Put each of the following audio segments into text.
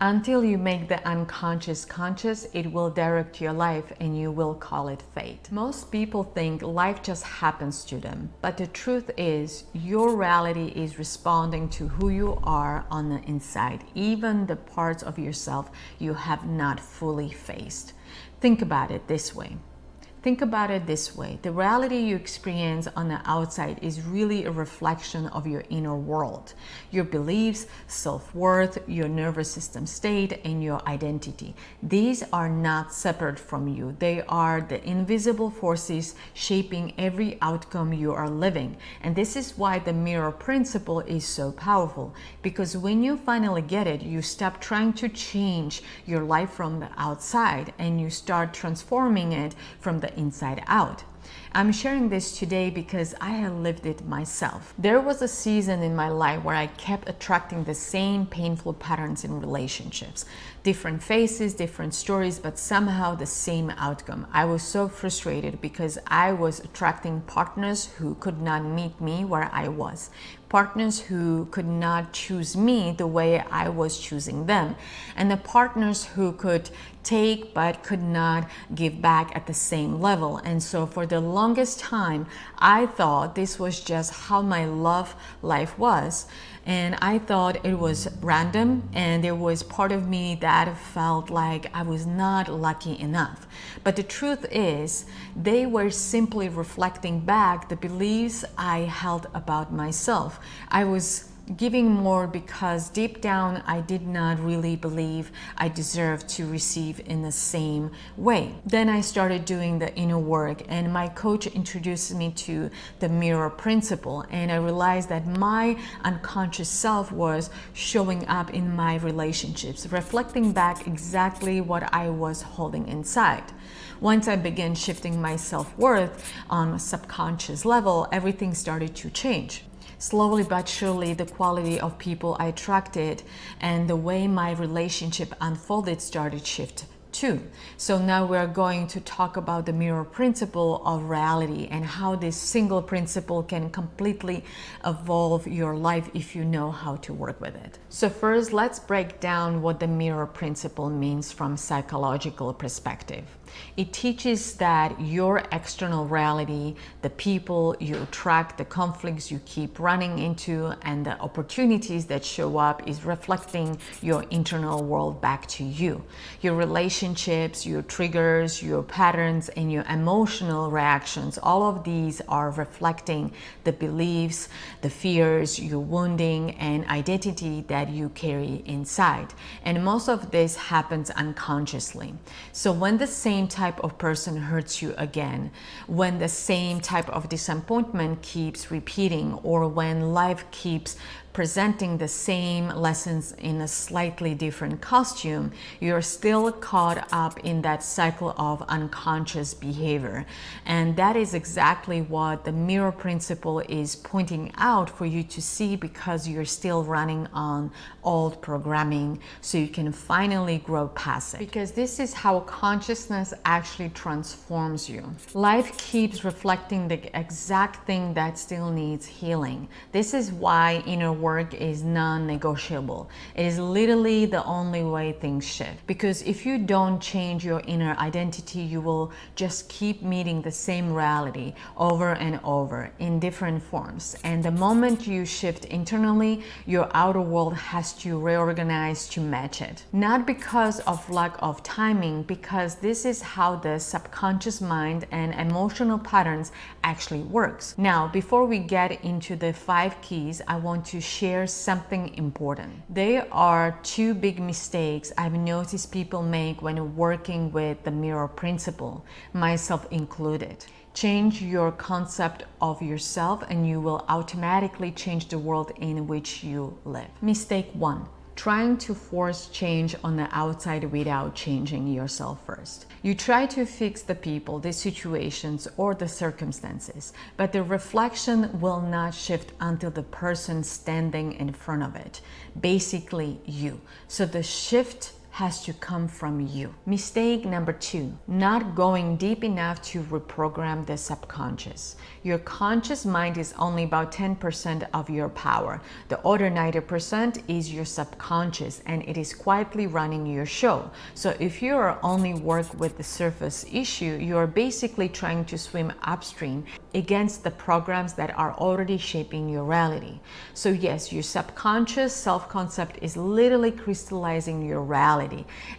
Until you make the unconscious conscious, it will direct your life and you will call it fate. Most people think life just happens to them, but the truth is your reality is responding to who you are on the inside, even the parts of yourself you have not fully faced. Think about it this way. Think about it this way. The reality you experience on the outside is really a reflection of your inner world. Your beliefs, self-worth, your nervous system state, and your identity. These are not separate from you. They are the invisible forces shaping every outcome you are living. And this is why the mirror principle is so powerful. Because when you finally get it, you stop trying to change your life from the outside and you start transforming it from the inside out. I'm sharing this today because I have lived it myself. There was a season in my life where I kept attracting the same painful patterns in relationships. Different faces, different stories, but somehow the same outcome. I was so frustrated because I was attracting partners who could not meet me where I was. Partners who could not choose me the way I was choosing them. And the partners who could take but could not give back at the same level. And so for the longest time, I thought this was just how my love life was. And I thought it was random, and there was part of me that felt like I was not lucky enough. But the truth is, they were simply reflecting back the beliefs I held about myself. I was giving more because deep down I did not really believe I deserved to receive in the same way. Then I started doing the inner work, and my coach introduced me to the mirror principle, and I realized that my unconscious self was showing up in my relationships, reflecting back exactly what I was holding inside. Once I began shifting my self-worth on a subconscious level, everything started to change. Slowly but surely, the quality of people I attracted and the way my relationship unfolded started shift too. So now we're going to talk about the mirror principle of reality and how this single principle can completely evolve your life if you know how to work with it. So first, let's break down what the mirror principle means from psychological perspective. It teaches that your external reality, the people you attract, the conflicts you keep running into, and the opportunities that show up is reflecting your internal world back to you. Your relationships, your triggers, your patterns, and your emotional reactions, all of these are reflecting the beliefs, the fears, your wounding, and identity that you carry inside. And most of this happens unconsciously. So when the same type of person hurts you again, when the same type of disappointment keeps repeating, or when life keeps presenting the same lessons in a slightly different costume, you're still caught up in that cycle of unconscious behavior. And that is exactly what the mirror principle is pointing out for you to see, because you're still running on old programming, so you can finally grow past it. Because this is how consciousness actually transforms you. Life keeps reflecting the exact thing that still needs healing. This is why inner work is non-negotiable. It is literally the only way things shift. Because if you don't change your inner identity, you will just keep meeting the same reality over and over in different forms. And the moment you shift internally, your outer world has to reorganize to match it. Not because of lack of timing, because this is how the subconscious mind and emotional patterns actually works. Now, before we get into the 5 keys, I want to share something important. There are 2 big mistakes I've noticed people make when working with the mirror principle, myself included. Change your concept of yourself and you will automatically change the world in which you live. Mistake 1. Trying to force change on the outside without changing yourself first. You try to fix the people, the situations, or the circumstances, but the reflection will not shift until the person standing in front of it, basically you. So the shift has to come from you. Mistake number 2, not going deep enough to reprogram the subconscious. Your conscious mind is only about 10% of your power. The other 90% is your subconscious, and it is quietly running your show. So if you are only work with the surface issue, you are basically trying to swim upstream against the programs that are already shaping your reality. So yes, your subconscious self-concept is literally crystallizing your reality.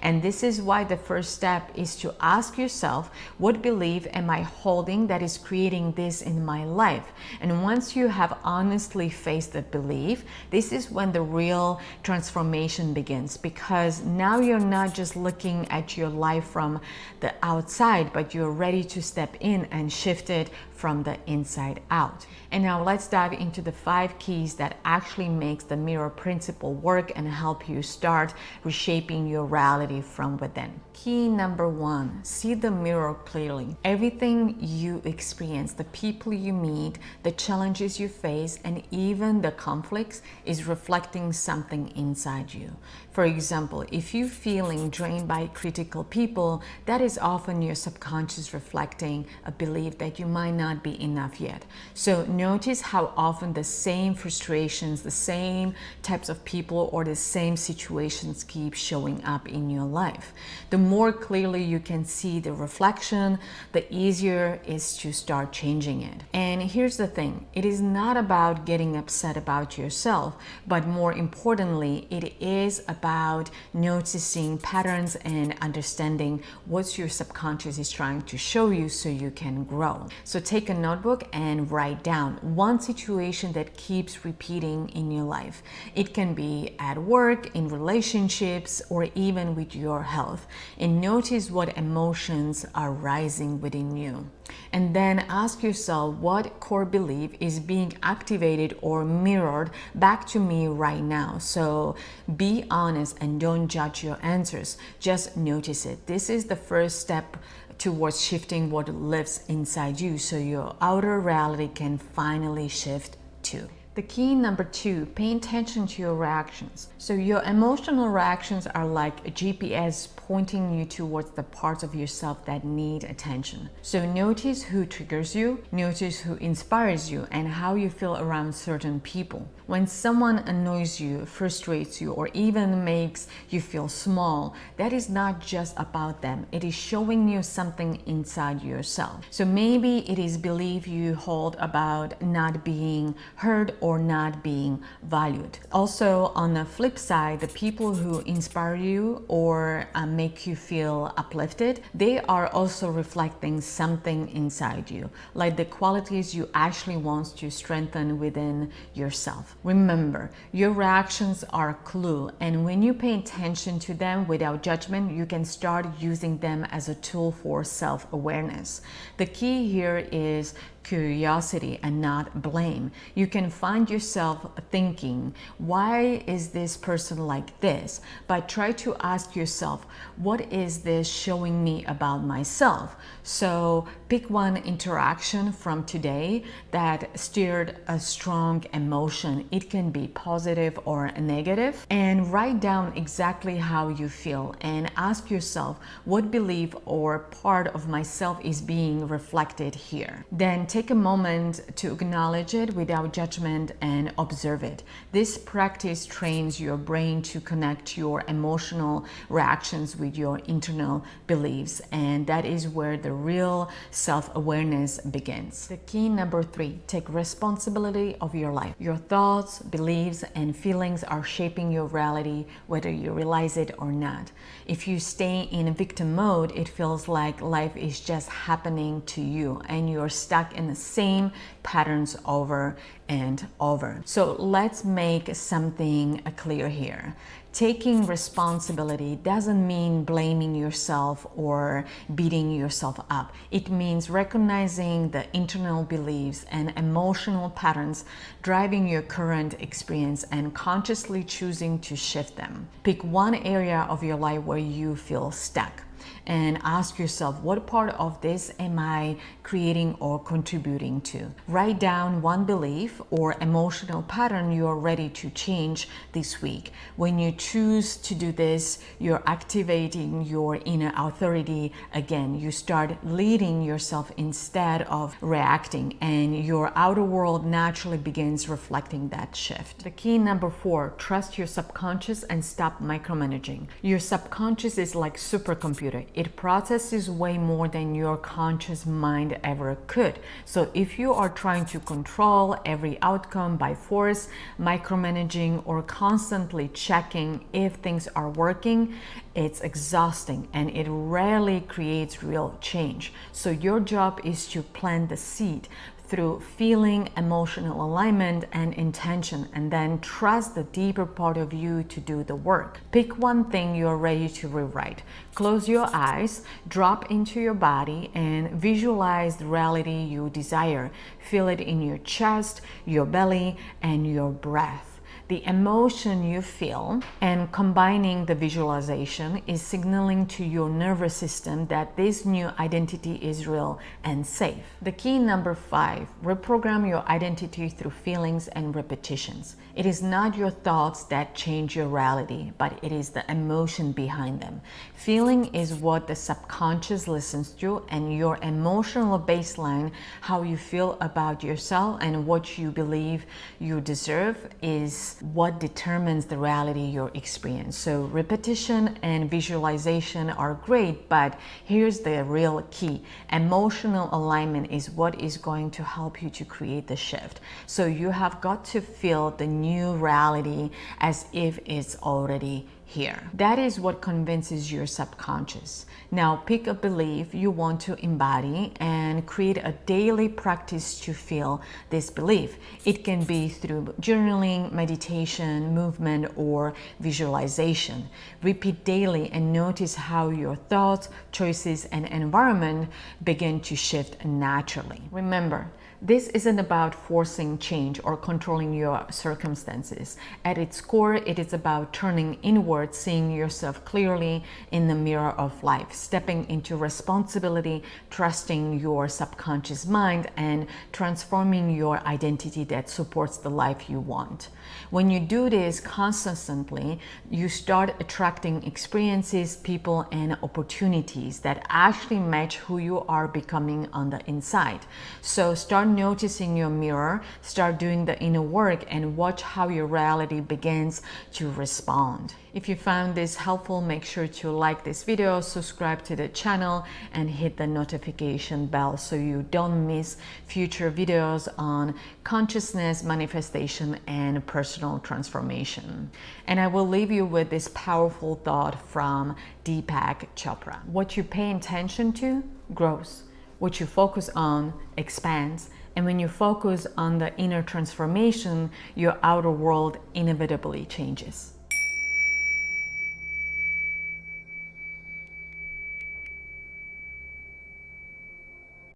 And this is why the first step is to ask yourself, what belief am I holding that is creating this in my life? And once you have honestly faced that belief, this is when the real transformation begins, because now you're not just looking at your life from the outside, but you're ready to step in and shift it from the inside out. And now let's dive into the 5 keys that actually makes the mirror principle work and help you start reshaping your reality from within. Key number 1, see the mirror clearly. Everything you experience, the people you meet, the challenges you face, and even the conflicts is reflecting something inside you. For example, if you're feeling drained by critical people, that is often your subconscious reflecting a belief that you might not be enough yet. So notice how often the same frustrations, the same types of people, or the same situations keep showing up in your life. The more clearly you can see the reflection, the easier it is to start changing it. And here's the thing, it is not about getting upset about yourself, but more importantly, it is about noticing patterns and understanding what your subconscious is trying to show you so you can grow. So take a notebook and write down one situation that keeps repeating in your life. It can be at work, in relationships, or even with your health. And notice what emotions are rising within you. And then ask yourself, what core belief is being activated or mirrored back to me right now? So be honest and don't judge your answers. Just notice it. This is the first step towards shifting what lives inside you, so your outer reality can finally shift too. The key number 2, pay attention to your reactions. So your emotional reactions are like a GPS pointing you towards the parts of yourself that need attention. So notice who triggers you, notice who inspires you, and how you feel around certain people. When someone annoys you, frustrates you, or even makes you feel small, that is not just about them. It is showing you something inside yourself. So maybe it is belief you hold about not being heard or not being valued. Also, on the flip side, the people who inspire you or make you feel uplifted, they are also reflecting something inside you, like the qualities you actually want to strengthen within yourself. Remember, your reactions are a clue, and when you pay attention to them without judgment, you can start using them as a tool for self-awareness. The key here is curiosity and not blame. You can find yourself thinking, why is this person like this? But try to ask yourself, what is this showing me about myself? So pick one interaction from today that stirred a strong emotion. It can be positive or negative, and write down exactly how you feel and ask yourself, what belief or part of myself is being reflected here? Then take a moment to acknowledge it without judgment and observe it. This practice trains your brain to connect your emotional reactions with your internal beliefs, and that is where the real self-awareness begins. The key number 3, take responsibility of your life. Your thoughts, beliefs, and feelings are shaping your reality, whether you realize it or not. If you stay in a victim mode, it feels like life is just happening to you and you're stuck in the same patterns over and over. So let's make something clear here. Taking responsibility doesn't mean blaming yourself or beating yourself up. It means recognizing the internal beliefs and emotional patterns driving your current experience and consciously choosing to shift them. Pick one area of your life where you feel stuck. and ask yourself, what part of this am I creating or contributing to? Write down one belief or emotional pattern you are ready to change this week. When you choose to do this, you're activating your inner authority again. You start leading yourself instead of reacting, and your outer world naturally begins reflecting that shift. The key number 4, trust your subconscious and stop micromanaging. Your subconscious is like supercomputer. It processes way more than your conscious mind ever could. So if you are trying to control every outcome by force, micromanaging, or constantly checking if things are working, it's exhausting and it rarely creates real change. So your job is to plant the seed through feeling, emotional alignment, and intention, and then trust the deeper part of you to do the work. Pick one thing you're ready to rewrite. Close your eyes, drop into your body, and visualize the reality you desire. Feel it in your chest, your belly, and your breath. The emotion you feel and combining the visualization is signaling to your nervous system that this new identity is real and safe. The key number 5, reprogram your identity through feelings and repetitions. It is not your thoughts that change your reality, but it is the emotion behind them. Feeling is what the subconscious listens to, and your emotional baseline, how you feel about yourself and what you believe you deserve, is what determines the reality you experience. So repetition and visualization are great, but here's the real key. Emotional alignment is what is going to help you to create the shift. So you have got to feel the new reality as if it's already here. That is what convinces your subconscious. Now pick a belief you want to embody and create a daily practice to feel this belief. It can be through journaling, meditation, movement, or visualization. Repeat daily and notice how your thoughts, choices, and environment begin to shift naturally. Remember, this isn't about forcing change or controlling your circumstances. At its core, it is about turning inward, seeing yourself clearly in the mirror of life, stepping into responsibility, trusting your subconscious mind, and transforming your identity that supports the life you want. When you do this consistently, you start attracting experiences, people, and opportunities that actually match who you are becoming on the inside. So start noticing your mirror, start doing the inner work, and watch how your reality begins to respond. If you found this helpful, make sure to like this video, subscribe to the channel, and hit the notification bell so you don't miss future videos on consciousness, manifestation, and personal transformation. And I will leave you with this powerful thought from Deepak Chopra. What you pay attention to grows. What you focus on expands. And when you focus on the inner transformation, your outer world inevitably changes.